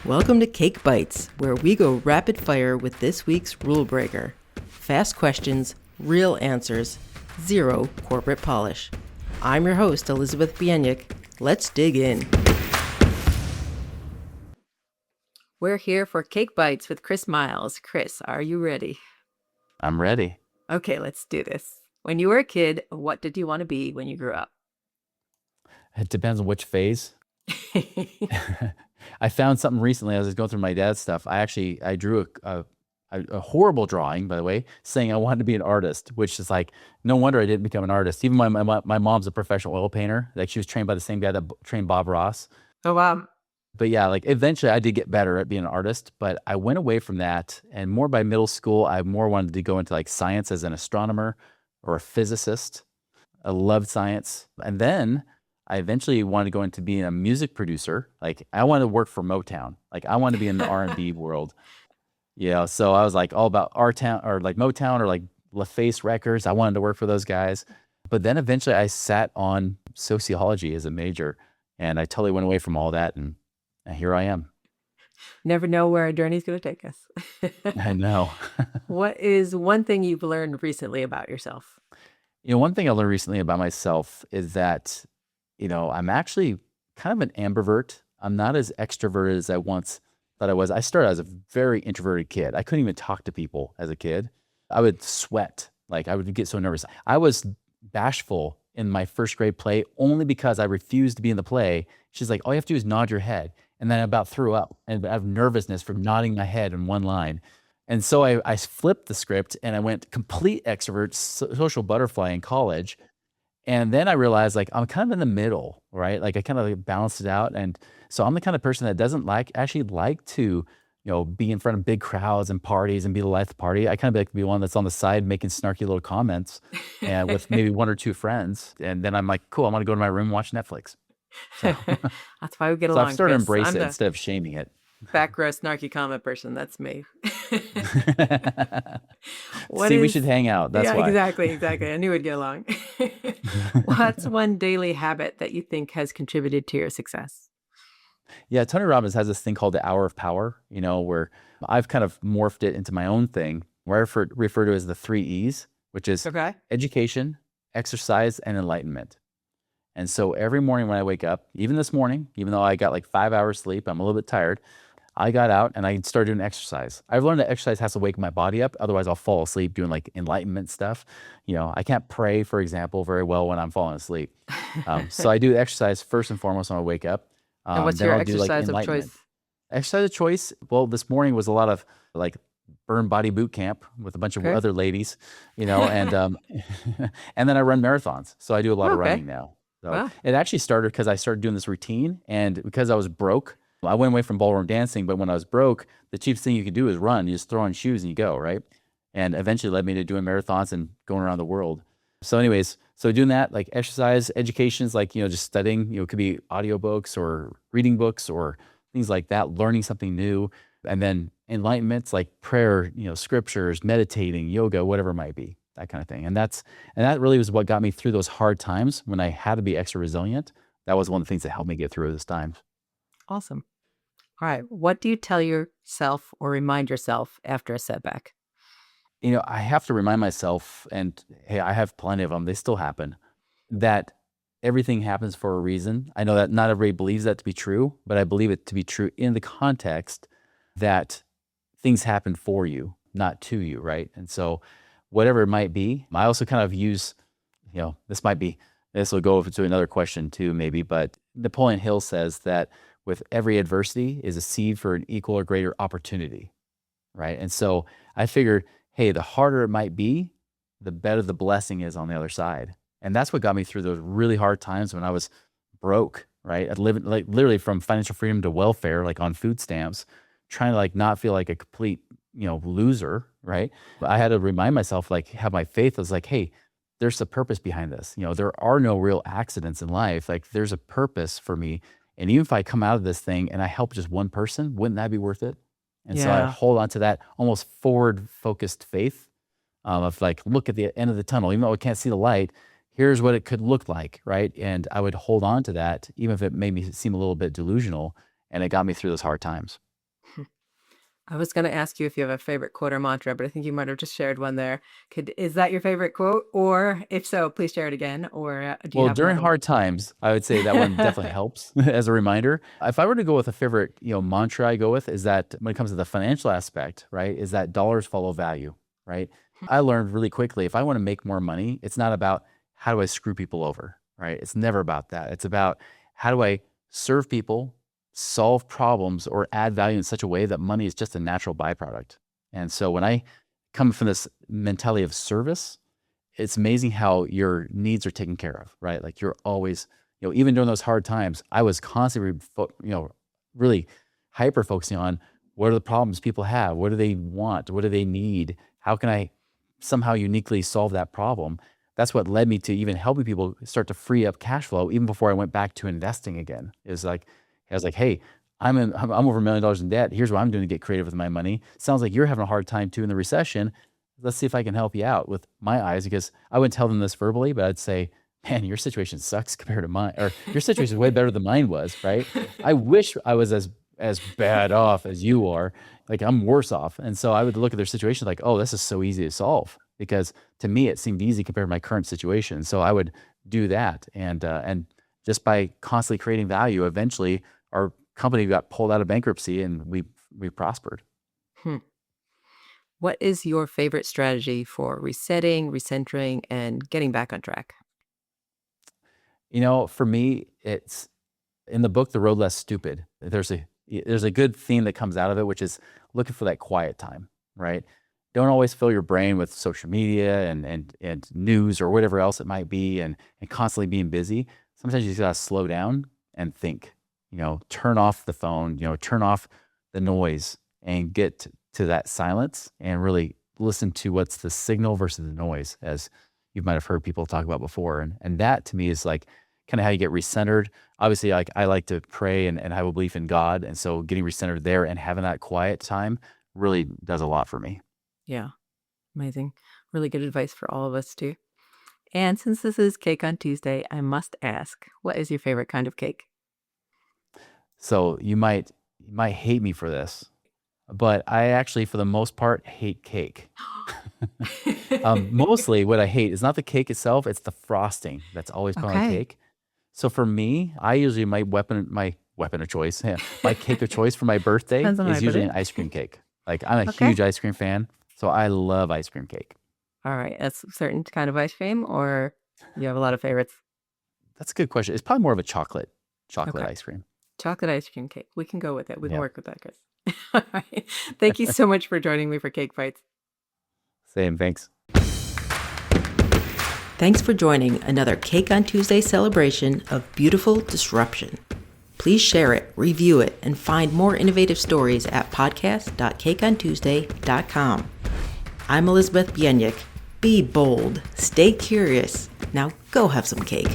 Welcome to Cake Bites, where we go rapid fire with this week's rule breaker. Fast questions, real answers, zero corporate polish. I'm your host, Elizabeth Bieniek. Let's dig in. We're here for Cake Bites with Chris Miles. Chris, are you ready? I'm ready. Okay, let's do this. When you were a kid, what did you want to be when you grew up? It depends on which phase. I found something recently. I was going through my dad's stuff. I drew a horrible drawing, by the way, saying I wanted to be an artist, which is like, no wonder I didn't become an artist. Even my mom's a professional oil painter. Like, she was trained by the same guy that trained Bob Ross. Oh, wow. But yeah, like, eventually I did get better at being an artist, but I went away from that. And more by middle school, I more wanted to go into like science as an astronomer or a physicist. I loved science. And then I eventually wanted to go into being a music producer. Like, I wanted to work for Motown. Like, I wanted to be in the R&B world. Yeah, so I was like all about R-Town or like Motown or like LaFace Records. I wanted to work for those guys. But then eventually I sat on sociology as a major, and I totally went away from all that, and here I am. Never know where our journey's going to take us. I know. What is one thing you've learned recently about yourself? One thing I learned recently about myself is that, I'm actually kind of an ambivert. I'm not as extroverted as I once thought I was. I started as a very introverted kid. I couldn't even talk to people as a kid. I would sweat. Like, I would get so nervous. I was bashful in my first grade play only because I refused to be in the play. She's like, all you have to do is nod your head. And then I about threw up and I have nervousness from nodding my head in one line. And so I flipped the script and I went complete extrovert, social butterfly in college. And then I realized, like, I'm kind of in the middle, right? Like, I kind of like balanced it out. And so I'm the kind of person that doesn't actually like to, be in front of big crowds and parties and be the life of the party. I kind of like to be one that's on the side making snarky little comments and with maybe one or two friends. And then I'm like, cool, I'm going to go to my room and watch Netflix. So, That's why we get so along, I've started to Chris. embrace I'm it the instead of shaming it. back row snarky comment person. That's me. We should hang out. That's why. Exactly. I knew we'd get along. What's one daily habit that you think has contributed to your success? Yeah, Tony Robbins has this thing called the hour of power, where I've kind of morphed it into my own thing, where I refer to as the 3 E's, which is Okay. education, exercise, and enlightenment. And so every morning when I wake up, even this morning, even though I got like 5 hours sleep, I'm a little bit tired, I got out and I started doing exercise. I've learned that exercise has to wake my body up. Otherwise, I'll fall asleep doing like enlightenment stuff. I can't pray, for example, very well when I'm falling asleep. So I do exercise first and foremost when I wake up. And what's Then your I'll do like exercise of enlightenment. choice? Exercise of choice. Well, this morning was a lot of like burn body boot camp with a bunch of Okay. other ladies, and and then I run marathons. So I do a lot of Okay. running now. So Wow. it actually started because I started doing this routine, and because I was broke, I went away from ballroom dancing. But when I was broke, the cheapest thing you could do is run. You just throw on shoes and you go, right? And eventually led me to doing marathons and going around the world. So anyways, so doing that, like exercise, education is like, just studying, it could be audiobooks or reading books or things like that, learning something new. And then enlightenment's like prayer, scriptures, meditating, yoga, whatever it might be, that kind of thing. And that really was what got me through those hard times when I had to be extra resilient. That was one of the things that helped me get through those times. Awesome. All right. What do you tell yourself or remind yourself after a setback? I have to remind myself, and hey, I have plenty of them, they still happen, that everything happens for a reason. I know that not everybody believes that to be true, but I believe it to be true in the context that things happen for you, not to you, right? And so whatever it might be, I also kind of use, this will go to another question too, maybe, but Napoleon Hill says that with every adversity is a seed for an equal or greater opportunity, right? And so I figured, hey, the harder it might be, the better the blessing is on the other side. And that's what got me through those really hard times when I was broke, right? I'd live like literally from financial freedom to welfare, like on food stamps, trying to like not feel like a complete, loser, right? But I had to remind myself, like, have my faith. I was like, hey, there's a purpose behind this. There are no real accidents in life. Like, there's a purpose for me. And even if I come out of this thing and I help just one person, wouldn't that be worth it? And so I Yeah. hold on to that almost forward-focused faith of like, look at the end of the tunnel. Even though I can't see the light, here's what it could look like, right? And I would hold on to that, even if it made me seem a little bit delusional, and it got me through those hard times. I was going to ask you if you have a favorite quote or mantra, but I think you might have just shared one there. Is that your favorite quote? Or if so, please share it again. Or do you Well, have during another hard times, I would say that one definitely helps as a reminder. If I were to go with a favorite, mantra I go with is that when it comes to the financial aspect, right, is that dollars follow value, right? I learned really quickly, if I want to make more money, it's not about how do I screw people over, right? It's never about that. It's about how do I serve people, solve problems, or add value in such a way that money is just a natural byproduct. And so when I come from this mentality of service, it's amazing how your needs are taken care of, right? Like you're always, even during those hard times, I was constantly, really hyper focusing on what are the problems people have? What do they want? What do they need? How can I somehow uniquely solve that problem? That's what led me to even helping people start to free up cash flow even before I went back to investing again. I was like, hey, I'm over $1 million in debt. Here's what I'm doing to get creative with my money. Sounds like you're having a hard time too in the recession. Let's see if I can help you out with my eyes, because I wouldn't tell them this verbally, but I'd say, man, your situation sucks compared to mine, or your situation is way better than mine was, right? I wish I was as bad off as you are. Like I'm worse off. And so I would look at their situation like, oh, this is so easy to solve, because to me, it seemed easy compared to my current situation. So I would do that. And just by constantly creating value, eventually our company got pulled out of bankruptcy and we prospered. What is your favorite strategy for resetting, recentering, and getting back on track? For me, it's in the book, The Road Less Stupid. There's a good theme that comes out of it, which is looking for that quiet time, right? Don't always fill your brain with social media and news or whatever else it might be, and constantly being busy. Sometimes you just gotta slow down and think, turn off the phone, turn off the noise and get to that silence and really listen to what's the signal versus the noise, as you might have heard people talk about before. And that to me is like kind of how you get recentered. Obviously, like I like to pray and have a belief in God. And so getting recentered there and having that quiet time really does a lot for me. Yeah, amazing. Really good advice for all of us too. And since this is Cake on Tuesday, I must ask, what is your favorite kind of cake? So you might hate me for this, but I actually, for the most part, hate cake. Mostly what I hate is not the cake itself, it's the frosting that's always put on the Okay. cake. So for me, I usually, my weapon of choice, my cake of choice for my birthday Depends on is how I put usually it. an ice cream cake. Like I'm a Okay. huge ice cream fan, so I love ice cream cake. All right. That's a certain kind of ice cream, or you have a lot of favorites? That's a good question. It's probably more of a chocolate Okay. ice cream. Chocolate ice cream cake. We can go with it. We can Yeah, work with that, Chris. All right. Thank you so much for joining me for Cake Fights. same. Thanks. Thanks for joining another Cake on Tuesday celebration of beautiful disruption. Please share it, review it, and find more innovative stories at podcast.cakeontuesday.com. I'm Elizabeth Bienik. Be bold, stay curious. Now go have some cake.